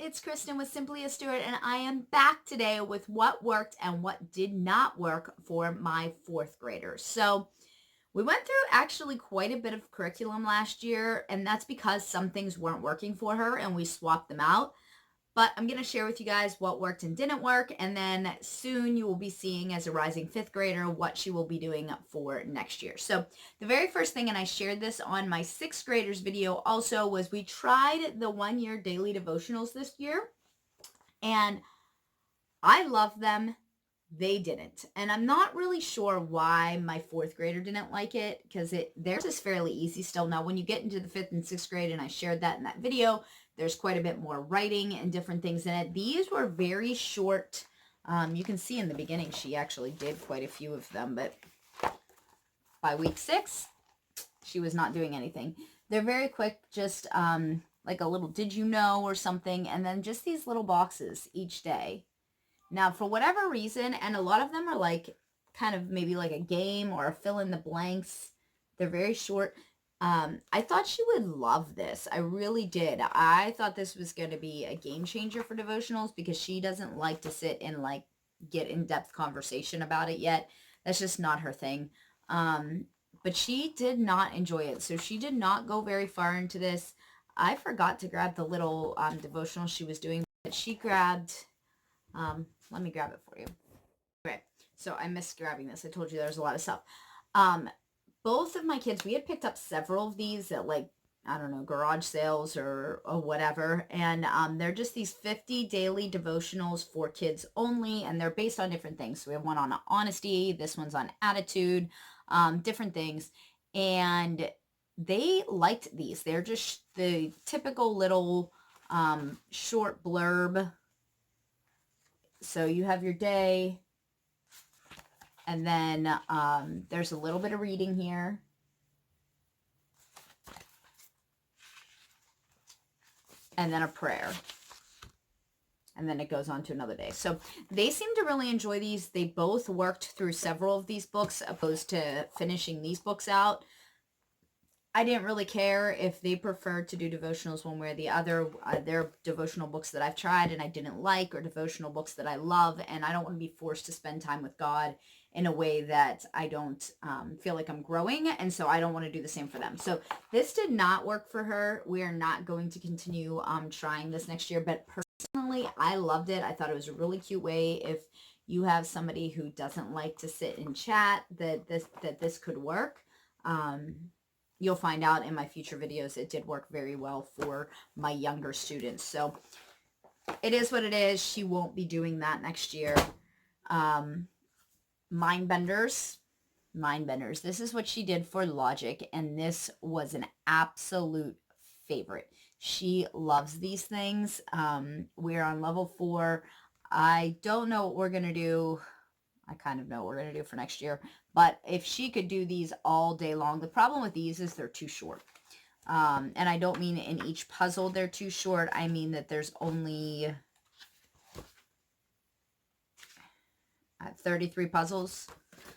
it's Kristen with Simply a Stewart, and I am back today with what worked and what did not work for my fourth graders. So we went through actually quite a bit of curriculum last year, and that's because some things weren't working for her and we swapped them out. But I'm going to share with you guys what worked and didn't work. And then soon you will be seeing, as a rising fifth grader, what she will be doing for next year. So the very first thing, and I shared this on my sixth graders video also, was we tried the 1 year daily devotionals this year. And I love them. They didn't. And I'm not really sure why my fourth grader didn't like it, because theirs is fairly easy still. Now, when you get into the fifth and sixth grade, and I shared that in that video, there's quite a bit more writing and different things in it. These were very short. You can see in the beginning, she actually did quite a few of them, but by week 6, she was not doing anything. They're very quick, just like a little did you know or something, and then just these little boxes each day. Now, for whatever reason, and a lot of them are like kind of maybe like a game or a fill in the blanks. They're very short. I thought she would love this. I really did. I thought this was going to be a game changer for devotionals, because she doesn't like to sit and like get in-depth conversation about it yet. That's just not her thing. But she did not enjoy it. So she did not go very far into this. I forgot to grab the little devotional she was doing, but she grabbed, let me grab it for you. Okay, so I missed grabbing this. I told you there's a lot of stuff. Both of my kids, we had picked up several of these at, like, I don't know, garage sales or whatever. And they're just these 50 daily devotionals for kids only. And they're based on different things. So we have one on honesty. This one's on attitude, different things. And they liked these. They're just the typical little short blurb. So you have your day. And then there's a little bit of reading here. And then a prayer. And then it goes on to another day. So they seem to really enjoy these. They both worked through several of these books opposed to finishing these books out. I didn't really care if they preferred to do devotionals one way or the other. There are devotional books that I've tried and I didn't like, or devotional books that I love, and I don't want to be forced to spend time with God in a way that I don't feel like I'm growing, and so I don't want to do the same for them. So this did not work for her. We are not going to continue trying this next year, but personally, I loved it. I thought it was a really cute way, if you have somebody who doesn't like to sit and chat, that this could work. You'll find out in my future videos, it did work very well for my younger students. So it is what it is. She won't be doing that next year. Mindbenders. This is what she did for logic, and this was an absolute favorite. She loves these things. We're on level 4. I don't know what we're going to do. I kind of know what we're going to do for next year. But if she could do these all day long, the problem with these is they're too short. And I don't mean in each puzzle they're too short. I mean that there's only 33 puzzles.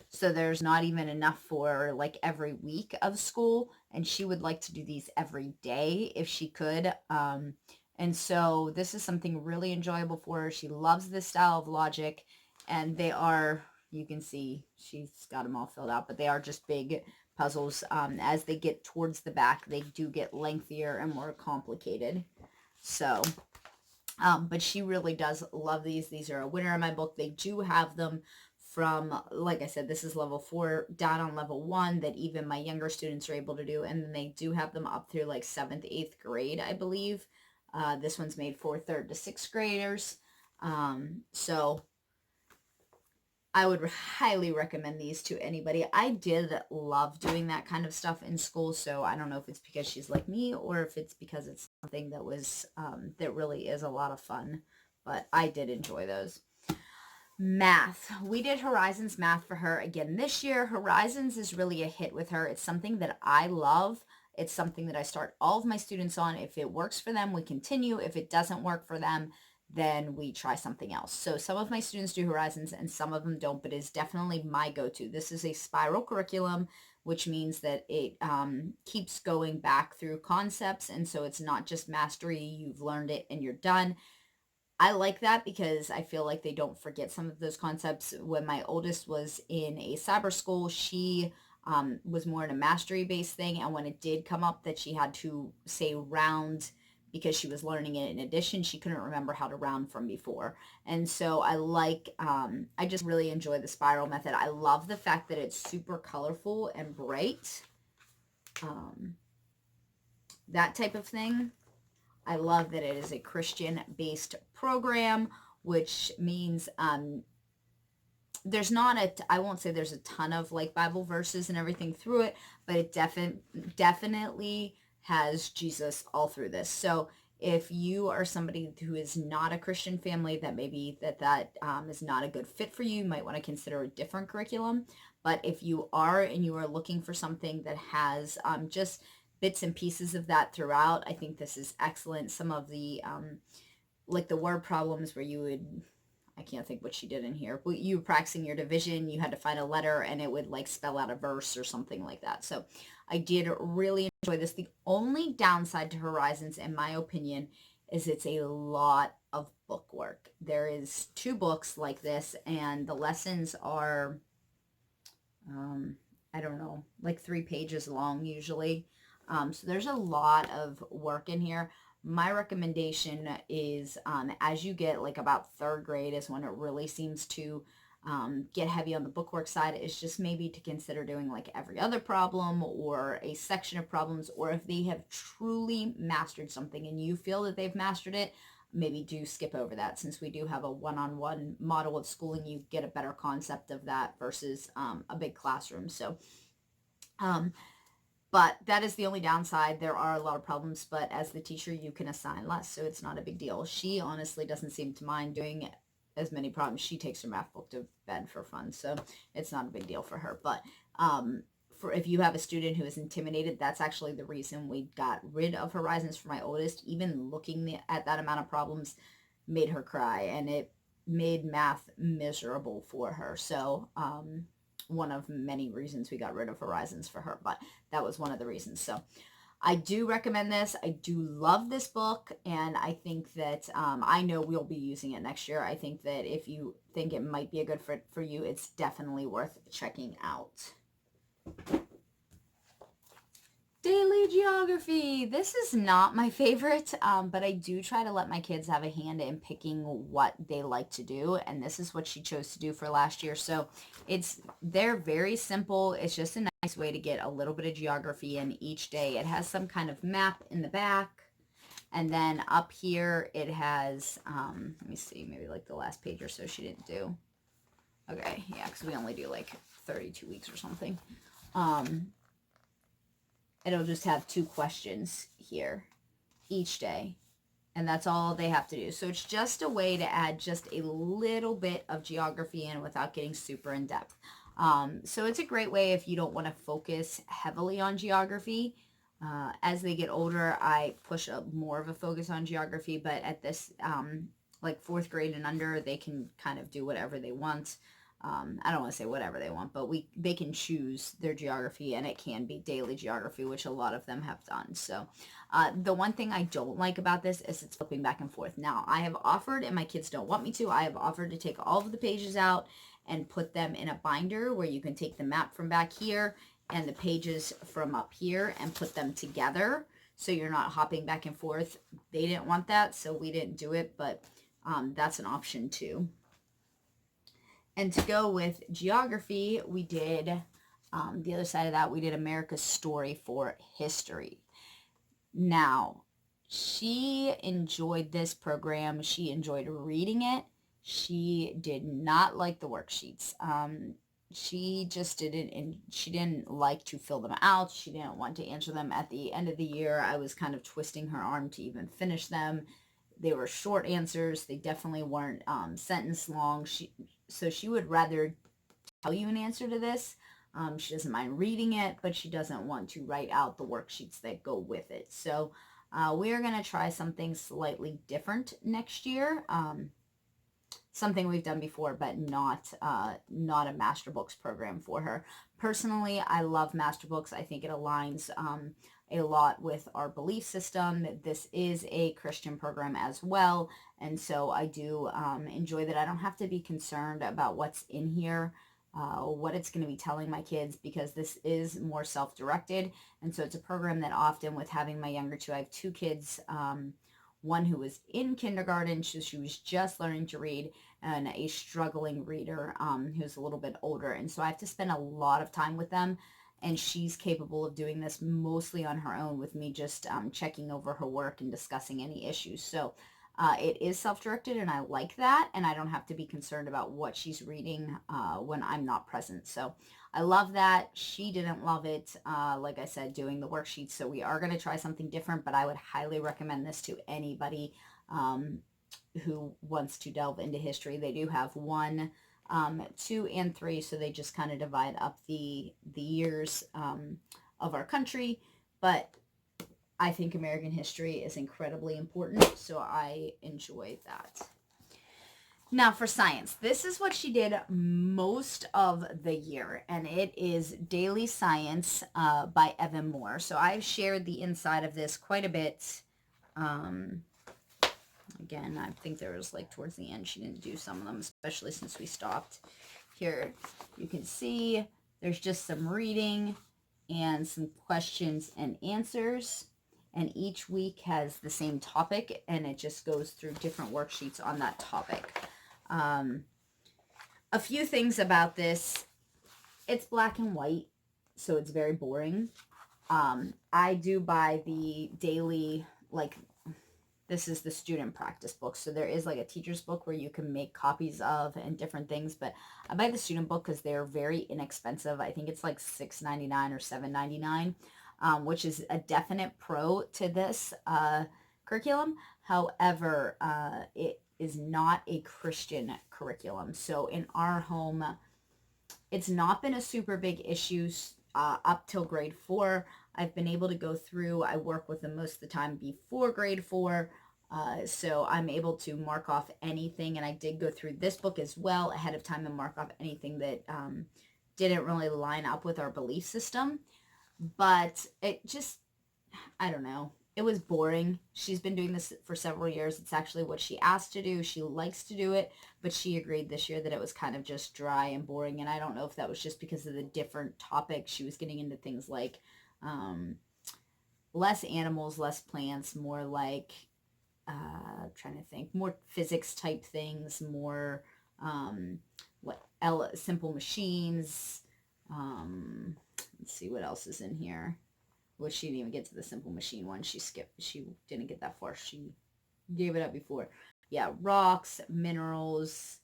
So there's not even enough for like every week of school. And she would like to do these every day if she could. And so this is something really enjoyable for her. She loves this style of logic. And they are, you can see, she's got them all filled out, but they are just big puzzles. As they get towards the back, they do get lengthier and more complicated. So, but she really does love these. These are a winner in my book. They do have them from, like I said, this is level 4 down on level 1 that even my younger students are able to do. And then they do have them up through like 7th, 8th grade, I believe. This one's made for 3rd to 6th graders. So I would highly recommend these to anybody. I did love doing that kind of stuff in school, so I don't know if it's because she's like me or if it's because it's something that was that really is a lot of fun, but I did enjoy those. Math. We did Horizons math for her again this year. Horizons is really a hit with her. It's something that I love. It's something that I start all of my students on. If it works for them, we continue. If it doesn't work for them, then we try something else. So some of my students do Horizons and some of them don't, but it's definitely my go-to. This is a spiral curriculum, which means that it keeps going back through concepts. And so it's not just mastery, you've learned it and you're done. I like that because I feel like they don't forget some of those concepts. When my oldest was in a cyber school, she was more in a mastery based thing. And when it did come up that she had to say round because she was learning it in addition, she couldn't remember how to round from before. And so I just really enjoy the spiral method. I love the fact that it's super colorful and bright, that type of thing. I love that it is a Christian-based program, which means there's not I won't say there's a ton of like Bible verses and everything through it, but it definitely has Jesus all through this. So if you are somebody who is not a Christian family, that maybe that is not a good fit for you, you might want to consider a different curriculum. But if you are and you are looking for something that has just bits and pieces of that throughout, I think this is excellent. Some of the like the word problems where you would, I can't think what she did in here, but you were practicing your division, you had to find a letter and it would like spell out a verse or something like that. So I did really enjoy this. The only downside to Horizons, in my opinion, is it's a lot of book work. There is 2 books like this, and the lessons are, I don't know, like 3 pages long usually. So there's a lot of work in here. My recommendation is as you get like about 3rd grade is when it really seems to get heavy on the bookwork side, is just maybe to consider doing like every other problem or a section of problems, or if they have truly mastered something and you feel that they've mastered it, maybe do skip over that. Since we do have a one-on-one model of schooling, you get a better concept of that versus a big classroom. So but that is the only downside. There are a lot of problems, but as the teacher, you can assign less, so it's not a big deal. She honestly doesn't seem to mind doing as many problems. She takes her math book to bed for fun, so it's not a big deal for her. But for if you have a student who is intimidated, that's actually the reason we got rid of Horizons for my oldest. Even looking at that amount of problems made her cry, and it made math miserable for her. So one of many reasons we got rid of Horizons for her, but that was one of the reasons. So I do recommend this. I do love this book, and I think that I know we'll be using it next year. I think that if you think it might be a good fit for you, it's definitely worth checking out. Daily geography. This is not my favorite, but I do try to let my kids have a hand in picking what they like to do, and this is what she chose to do for last year. So they're very simple. It's just a nice way to get a little bit of geography in each day. It has some kind of map in the back, and then up here it has, let me see, maybe like the last page or so she didn't do. Okay, yeah, because we only do like 32 weeks or something. It'll just have 2 questions here each day, and that's all they have to do. So it's just a way to add just a little bit of geography in without getting super in depth. So it's a great way if you don't want to focus heavily on geography. As they get older, I push up more of a focus on geography, but at this like 4th grade and under, they can kind of do whatever they want. I don't want to say whatever they want, but they can choose their geography, and it can be daily geography, which a lot of them have done. So the one thing I don't like about this is it's flipping back and forth. Now, I have offered, and my kids don't want me to, I have offered to take all of the pages out and put them in a binder where you can take the map from back here and the pages from up here and put them together so you're not hopping back and forth. They didn't want that, so we didn't do it, but that's an option too. And to go with geography, we did, the other side of that, we did America's Story for History. Now, she enjoyed this program. She enjoyed reading it. She did not like the worksheets. She just didn't, and she didn't like to fill them out. She didn't want to answer them. At the end of the year, I was kind of twisting her arm to even finish them. They were short answers. They definitely weren't sentence long. So she would rather tell you an answer to this. She doesn't mind reading it, but she doesn't want to write out the worksheets that go with it. So we are going to try something slightly different next year. something we've done before, but not a master books program for her. Personally, I love master books. I think it aligns a lot with our belief system. This is a Christian program as well, and so I do enjoy that I don't have to be concerned about what's in here, what it's going to be telling my kids, because this is more self-directed. And so it's a program that often, with having my younger two, I have two kids, one who was in kindergarten, so she was just learning to read, and a struggling reader who's a little bit older. And so I have to spend a lot of time with them, and she's capable of doing this mostly on her own, with me just checking over her work and discussing any issues. So it is self-directed, and I like that, and I don't have to be concerned about what she's reading when I'm not present. So I love that. She didn't love it, like I said, doing the worksheets, so we are going to try something different, but I would highly recommend this to anybody who wants to delve into history. They do have 1, 2, and 3, so they just kind of divide up the years of our country, but I think American history is incredibly important, so I enjoy that. Now for science, this is what she did most of the year, and it is Daily Science by Evan Moore. So I've shared the inside of this quite a bit. Again, I think there was like towards the end, she didn't do some of them, especially since we stopped. Here you can see there's just some reading and some questions and answers. And each week has the same topic, and it just goes through different worksheets on that topic. A few things about this: it's black and white, so it's very boring. I do buy the daily, this is the student practice book, so there is like a teacher's book where you can make copies of and different things, but I buy the student book because they're very inexpensive. I think it's like $6.99 or $7.99. Which is a definite pro to this curriculum. However, it is not a Christian curriculum. So in our home, it's not been a super big issue up till grade 4. I've been able to go through. I work with them most of the time before grade 4. So I'm able to mark off anything. And I did go through this book as well ahead of time and mark off anything that didn't really line up with our belief system. But it just, I don't know. It was boring. She's been doing this for several years. It's actually what she asked to do. She likes to do it, but she agreed this year that it was kind of just dry and boring. And I don't know if that was just because of the different topics. She was getting into things like less animals, less plants, more like, trying to think, more physics type things, more simple machines. Let's see what else is in here. Well, she didn't even get to the simple machine one. She skipped. She didn't get that far. She gave it up before. Yeah, rocks, minerals,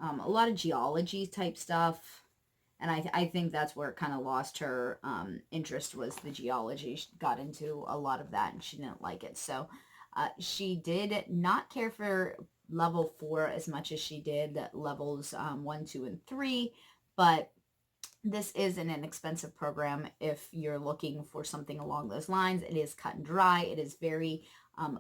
a lot of geology type stuff. And I think that's where it kind of lost her interest, was the geology. She got into a lot of that and she didn't like it. So she did not care for level 4 as much as she did levels 1, 2, and 3. But this is an inexpensive program if you're looking for something along those lines. It is cut and dry. It is very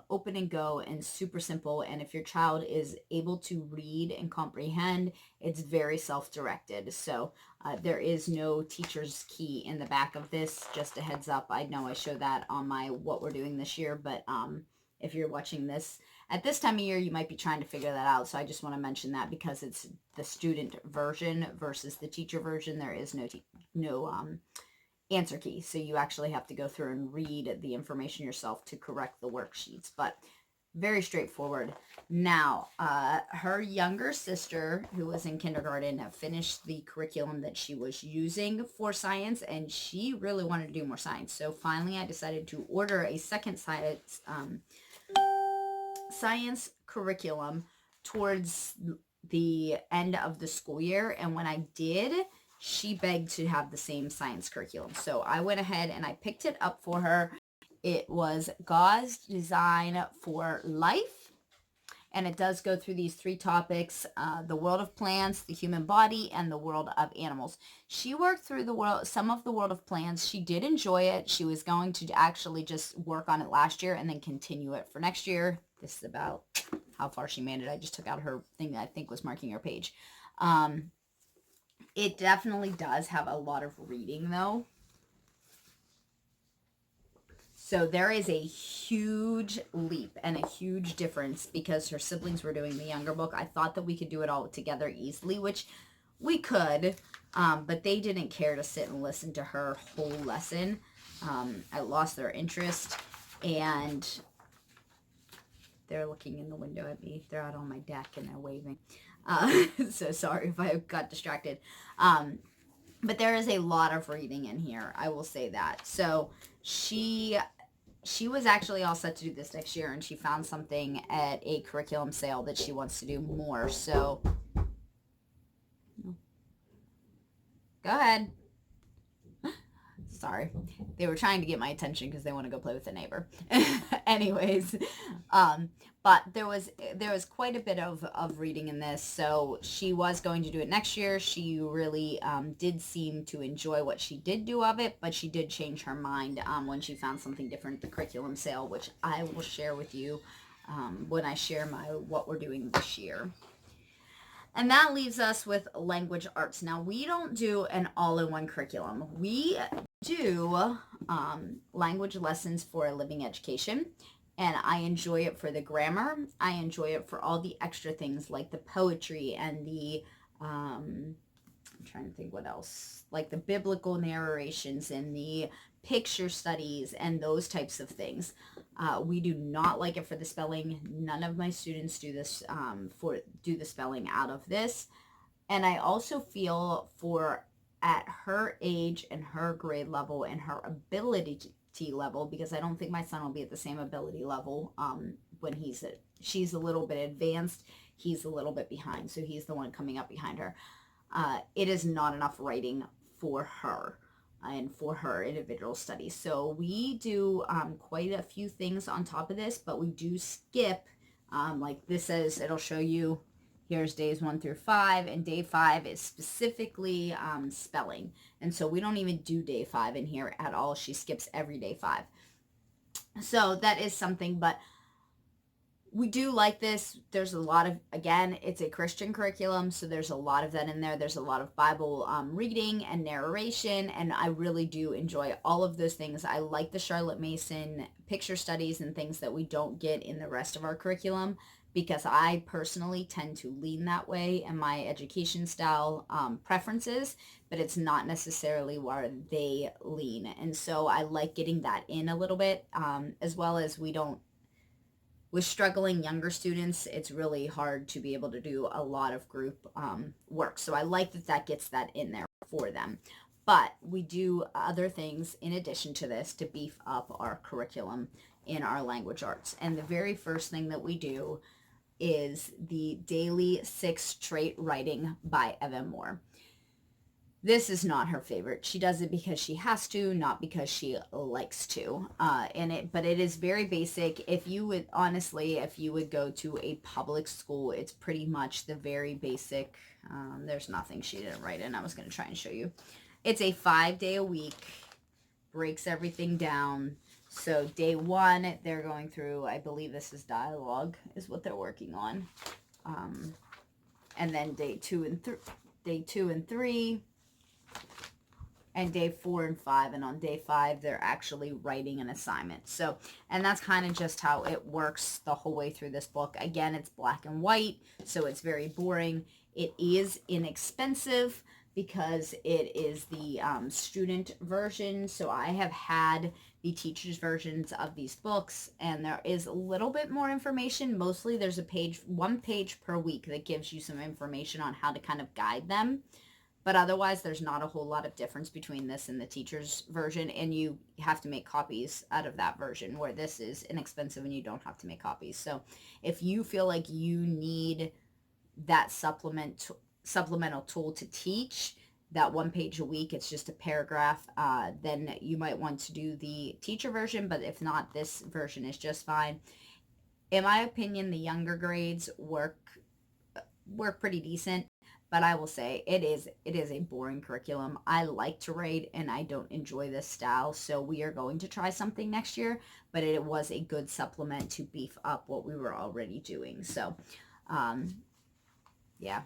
open and go and super simple. And if your child is able to read and comprehend, it's very self-directed. So there is no teacher's key in the back of this. Just a heads up. I know I show that on my what we're doing this year, but if you're watching this at this time of year, you might be trying to figure that out. So I just want to mention that because it's the student version versus the teacher version. There is no answer key. So you actually have to go through and read the information yourself to correct the worksheets. But very straightforward. Now, her younger sister, who was in kindergarten, finished the curriculum that she was using for science, and she really wanted to do more science. So finally, I decided to order a second science curriculum towards the end of the school year. And when I did, she begged to have the same science curriculum. So I went ahead and I picked it up for her. It was God's Design for Life. And it does go through these 3 topics, the world of plants, the human body, and the world of animals. She worked through some of the world of plants. She did enjoy it. She was going to actually just work on it last year and then continue it for next year. This is about how far she made it. I just took out her thing that I think was marking her page. It definitely does have a lot of reading though. So there is a huge leap and a huge difference because her siblings were doing the younger book. I thought that we could do it all together easily, which we could, but they didn't care to sit and listen to her whole lesson. I lost their interest, and they're looking in the window at me. They're out on my deck and they're waving. So sorry if I got distracted. But there is a lot of reading in here. I will say that. So she was actually all set to do this next year, and she found something at a curriculum sale that she wants to do more. So go ahead. Sorry. They were trying to get my attention because they want to go play with the neighbor. Anyways, but there was quite a bit of reading in this. So she was going to do it next year. She really did seem to enjoy what she did do of it, but she did change her mind when she found something different at the curriculum sale, which I will share with you when I share what we're doing this year. And that leaves us with language arts. Now, we don't do an all-in-one curriculum. We do language lessons for a living education, and I enjoy it for the grammar. I enjoy it for all the extra things like the poetry and the, I'm trying to think what else, like the biblical narrations and the picture studies and those types of things. We do not like it for the spelling. None of my students do this do the spelling out of this. And I also feel for at her age and her grade level and her ability level, because I don't think my son will be at the same ability level when she's a little bit advanced, he's a little bit behind, so he's the one coming up behind her. It is not enough writing for her and for her individual studies. So we do quite a few things on top of this, but we do skip, like this says, it'll show you, here's days 1 through 5, and day 5 is specifically spelling. And so we don't even do day 5 in here at all. She skips every day 5. So that is something, but we do like this. There's a lot of, again, it's a Christian curriculum, so there's a lot of that in there. There's a lot of Bible reading and narration, and I really do enjoy all of those things. I like the Charlotte Mason picture studies and things that we don't get in the rest of our curriculum, because I personally tend to lean that way in my education style preferences, but it's not necessarily where they lean. And so I like getting that in a little bit, as well as with struggling younger students, it's really hard to be able to do a lot of group work. So I like that gets that in there for them. But we do other things in addition to this to beef up our curriculum in our language arts. And the very first thing that we do is the daily 6 trait writing by Evan Moore. This is not her favorite. She does it because she has to, not because she likes to. But it is very basic. If you would go to a public school, it's pretty much the very basic. There's nothing she didn't write in. I was going to try and show you. It's a 5-day-a-week, breaks everything down. So day 1, they're going through, I believe this is dialogue, is what they're working on. And then day 2 and 3, and day 4 and 5, and on day 5 they're actually writing an assignment. So, and that's kind of just how it works the whole way through this book. Again, it's black and white, so it's very boring. It is inexpensive because it is the student version. So I have had the teacher's versions of these books, and there is a little bit more information. Mostly there's one page per week that gives you some information on how to kind of guide them. But otherwise, there's not a whole lot of difference between this and the teacher's version, and you have to make copies out of that version, where this is inexpensive and you don't have to make copies. So if you feel like you need that supplemental tool to teach, that 1 page a week, it's just a paragraph, then you might want to do the teacher version, but if not, this version is just fine. In my opinion, the younger grades work pretty decent. But I will say it is a boring curriculum. I like to write and I don't enjoy this style. So we are going to try something next year, but it was a good supplement to beef up what we were already doing. So, um, yeah,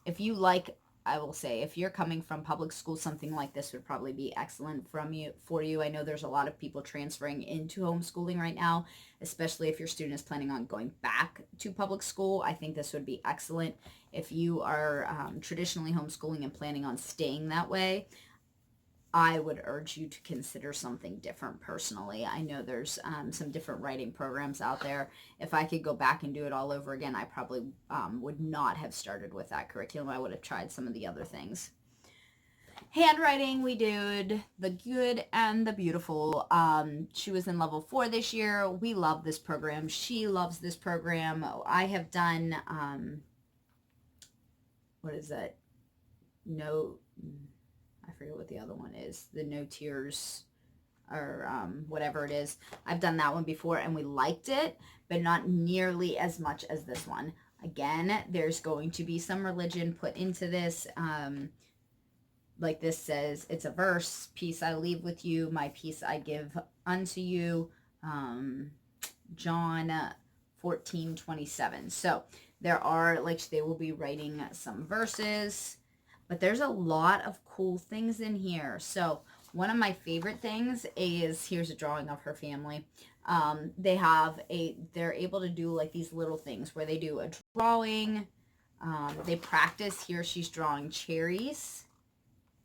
if you like, I will say, if you're coming from public school, something like this would probably be excellent for you. I know there's a lot of people transferring into homeschooling right now, especially if your student is planning on going back to public school. I think this would be excellent. If you are traditionally homeschooling and planning on staying that way, I would urge you to consider something different personally. I know there's some different writing programs out there. If I could go back and do it all over again, I probably would not have started with that curriculum. I would have tried some of the other things. Handwriting, we did the good and the beautiful. She was in level 4 this year. We love this program. She loves this program. I have done, what is it? No, I forget what the other one is. The No Tears or whatever it is. I've done that one before and we liked it, but not nearly as much as this one. Again, there's going to be some religion put into this. Like this says, it's a verse, peace I leave with you, my peace I give unto you. John 14:27. So there are, like, they will be writing some verses, but there's a lot of cool things in here. So one of my favorite things is, here's a drawing of her family. They're able to do like these little things where they do a drawing. They practice. Here she's drawing cherries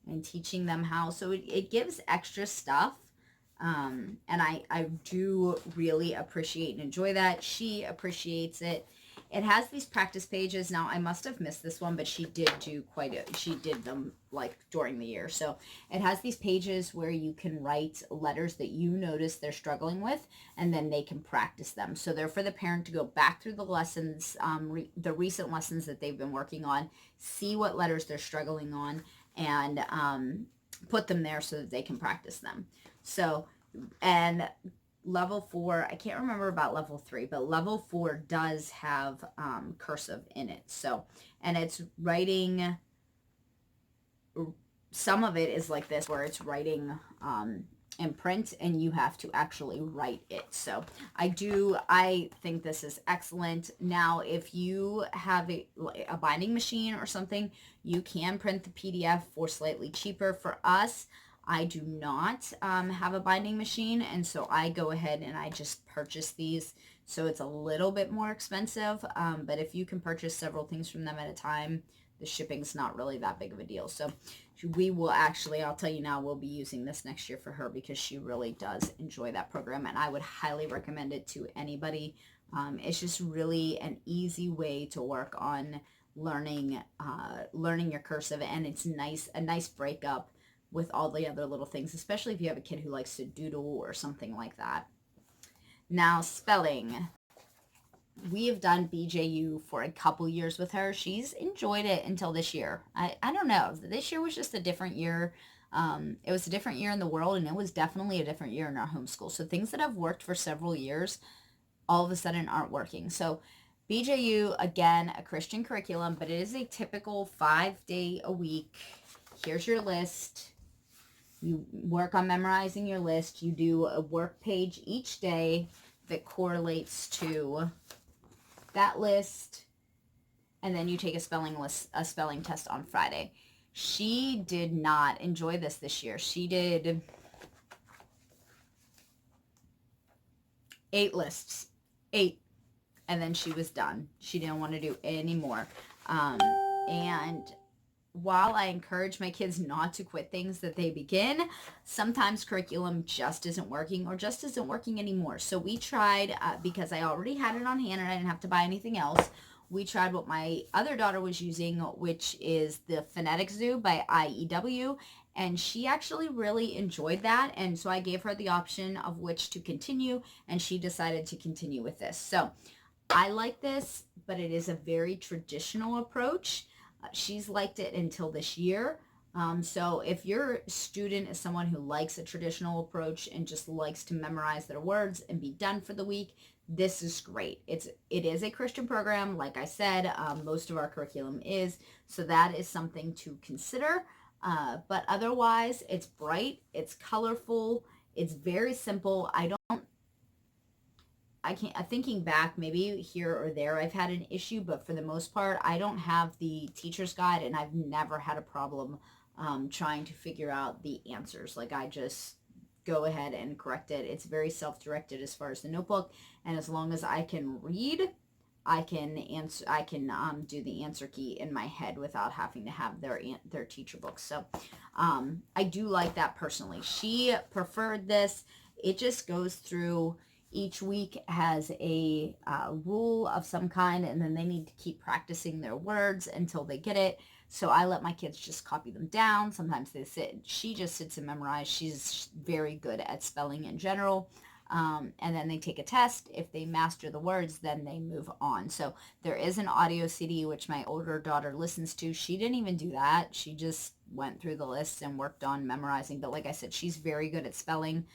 and teaching them how. So it gives extra stuff. And I do really appreciate and enjoy that. She appreciates it. It has these practice pages. Now, I must have missed this one, but she did she did them like during the year. So it has these pages where you can write letters that you notice they're struggling with, and then they can practice them. So they're for the parent to go back through the lessons, the recent lessons that they've been working on, see what letters they're struggling on, and put them there so that they can practice them. So, and level 4, I can't remember about level 3, but level 4 does have cursive in it. So, and it's writing, some of it is like this, where it's writing in print and you have to actually write it. So I think this is excellent. Now, if you have a binding machine or something, you can print the PDF for slightly cheaper. For us, I do not have a binding machine, and so I go ahead and I just purchase these. So it's a little bit more expensive, but if you can purchase several things from them at a time, the shipping's not really that big of a deal. So we will actually, I'll tell you now, we'll be using this next year for her because she really does enjoy that program, and I would highly recommend it to anybody. It's just really an easy way to work on learning your cursive, and it's a nice breakup with all the other little things, especially if you have a kid who likes to doodle or something like that. Now, spelling. We have done BJU for a couple years with her. She's enjoyed it until this year. I don't know. This year was just a different year. It was a different year in the world, and it was definitely a different year in our homeschool. So things that have worked for several years all of a sudden aren't working. So BJU, again, a Christian curriculum, but it is a typical 5-day a week. Here's your list. You work on memorizing your list. You do a work page each day that correlates to that list, and then you take a spelling test on Friday. She did not enjoy this year. She did 8 lists, 8, and then she was done. She didn't want to do any more. And while I encourage my kids not to quit things that they begin, sometimes curriculum just isn't working or just isn't working anymore. So we tried, because I already had it on hand and I didn't have to buy anything else, we tried what my other daughter was using, which is the Phonetic Zoo by IEW, and she actually really enjoyed that, and so I gave her the option of which to continue, and she decided to continue with this. So I like this, but it is a very traditional approach. She's liked it until this year. So if your student is someone who likes a traditional approach and just likes to memorize their words and be done for the week, this is great. It is a Christian program, like I said. Most of our curriculum is, so that is something to consider. But otherwise, it's bright, it's colorful, it's very simple. I can't, thinking back, maybe here or there I've had an issue, but for the most part, I don't have the teacher's guide, and I've never had a problem trying to figure out the answers. Like, I just go ahead and correct it. It's very self-directed as far as the notebook, and as long as I can read, I can answer. I can do the answer key in my head without having to have their teacher books. So I do like that personally. She preferred this. It just goes through. Each week has a rule of some kind, and then they need to keep practicing their words until they get it. So I let my kids just copy them down. Sometimes they sit. She just sits and memorize. She's very good at spelling in general. And then they take a test. If they master the words, then they move on. So there is an audio CD, which my older daughter listens to. She didn't even do that. She just went through the lists and worked on memorizing. But like I said, she's very good at spelling.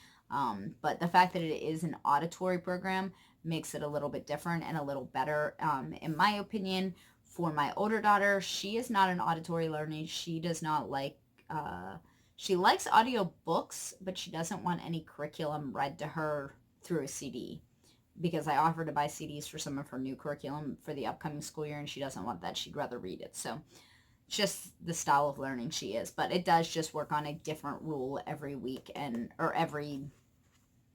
But the fact that it is an auditory program makes it a little bit different and a little better, in my opinion. For my older daughter, she is not an auditory learner. She does not like, she likes audio books, but she doesn't want any curriculum read to her through a CD, because I offered to buy CDs for some of her new curriculum for the upcoming school year, and she doesn't want that. She'd rather read it. So just the style of learning she is. But it does just work on a different rule every week, or every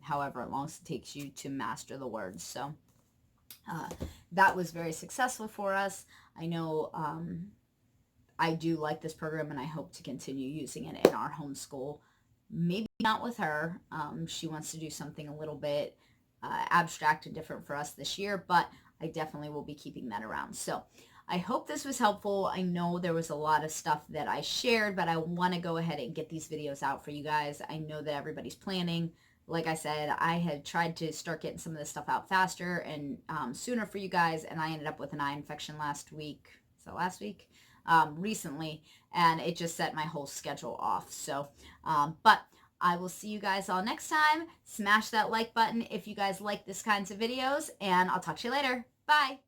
however long it takes you to master the words. So that was very successful for us. I know I do like this program, and I hope to continue using it in our homeschool. Maybe not with her. She wants to do something a little bit abstract and different for us this year, but I definitely will be keeping that around. So I hope this was helpful. I know there was a lot of stuff that I shared, but I want to go ahead and get these videos out for you guys. I know that everybody's planning. Like I said, I had tried to start getting some of this stuff out faster and sooner for you guys, and I ended up with an eye infection last week. So last week? Recently, and it just set my whole schedule off. So, but I will see you guys all next time. Smash that like button if you guys like this kinds of videos, and I'll talk to you later. Bye.